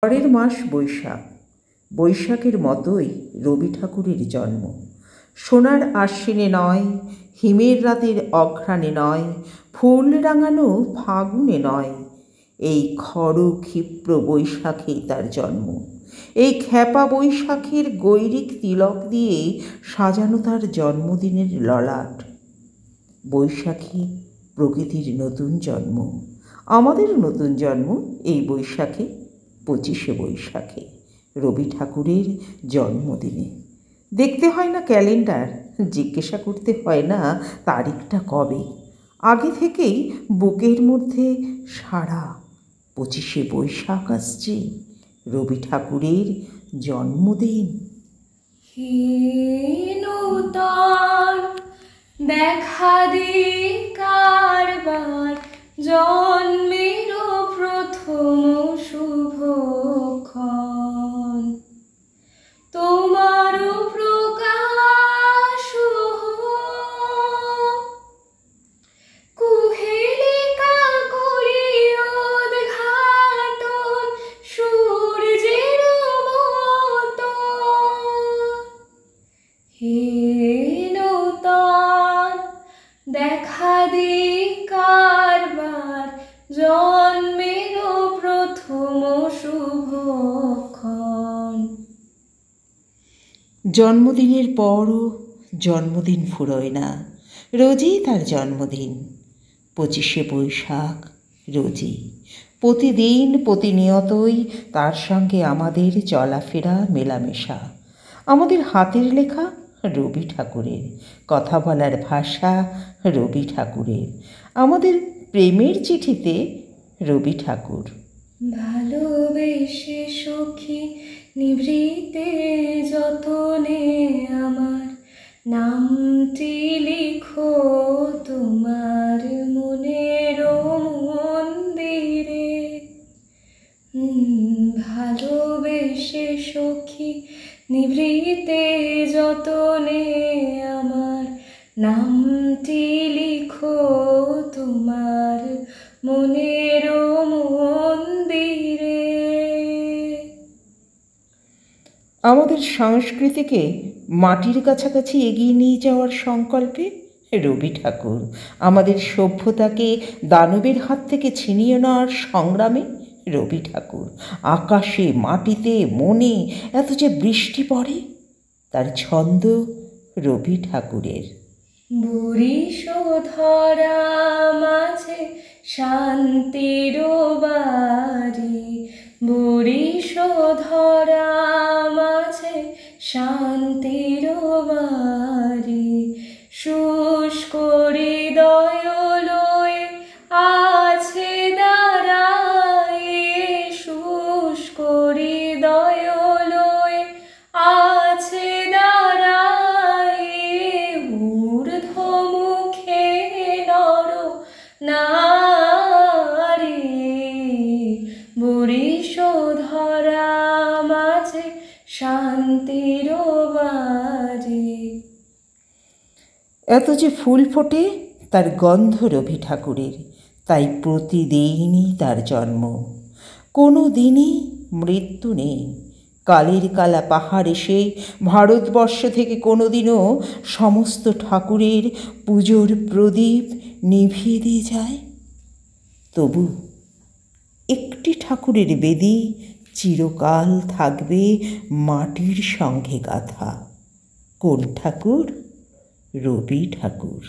পরের মাস বৈশাখ। বৈশাখের মতোই রবি ঠাকুরের জন্ম। সোনার আশ্বিনে নয়, হিমের রাতের অঘ্রাণে নয়, ফুল রাঙানো ফাগুনে নয়, এই খর ক্ষিপ্র বৈশাখেই তার জন্ম। এই খ্যাপা বৈশাখের গৈরিক তিলক দিয়ে সাজানো তার জন্মদিনের ললাট। বৈশাখী প্রকৃতির নতুন জন্ম, আমাদেরও নতুন জন্ম এই বৈশাখে, 25শে বৈশাখে, রবি ঠাকুরের জন্মদিনে। দেখতে হয় না ক্যালেন্ডার, জিজ্ঞাসা করতে হয় না তারিখটা কবে। আগে থেকেই বুকের মধ্যে সাড়া, 25শে বৈশাখ আসছে, রবি ঠাকুরের জন্মদিন। হীনতার দেখা দি কারবার, জন্মের প্রথম শুভক্ষণ, তোমার প্রকাশ কুহেলিকা করি উদ্ঘাটন, সূর্যের মতন। হীনতার দেখা দি কারবার, জন্মের প্রথম শুভক্ষণ। জন্মদিনের পরও জন্মদিন ফুরোয় না, রোজই তার জন্মদিন। 25শে বৈশাখ রোজই, প্রতিদিন প্রতিনিয়তই তার সঙ্গে আমাদের চলাফেরা মেলামেশা। আমাদের হাতের লেখা রবি ঠাকুরের, কথা বলার ভাষা রবি ঠাকুরের, আমাদের প্রেমের চিঠিতে রবি ঠাকুর। ভালোবেসে সখী নিভৃতে যতনে আমার নামটি লিখো তোমার মনের মন্দিরে। ভালোবেসে সখী নিভৃতে যতনে আমার নামটি লিখো তোমার মনের মন্দিরে। আমাদের সংস্কৃতিকে মাটির কাছাকাছি এগিয়ে নিয়ে যাওয়ার সংকল্পে রবি ঠাকুর, আমাদের সভ্যতাকে দানবের হাত থেকে ছিনিয়ে নেওয়ার সংগ্রামে রবি ঠাকুর। আকাশে মাটিতে মনে এত যে বৃষ্টি পড়ে, তার ছন্দ রবি ঠাকুরের। বরিশধরা মাঝে শান্তির বাড়ি, বরিশধরা মাঝে শান্তির বাড়ি, শুষ্ক হৃদয় লয়ে আছে দাঁড়ায়, শুষ্ক হৃদয় লয়ে আছে দাঁড়ায়, ঊর্ধ্বমুখে নর নারী, বরিশধরা মাঝে শান্তির বাড়ি। এত যে ফুল ফোটে তার গন্ধ রবি ঠাকুরের, তাই প্রতিদিনই তার জন্ম। কোনো দিনই মৃত্যু নেই। কালের কালা পাহাড় এসে ভারতবর্ষ থেকে কোনো দিনও সমস্ত ঠাকুরের পুজোর প্রদীপ নিভিয়ে দিয়ে যায়, তবু একটি ঠাকুরের বেদি চিরকাল থাকবে মাটির সঙ্গে গাঁথা। কোন ঠাকুর? রবি ঠাকুর।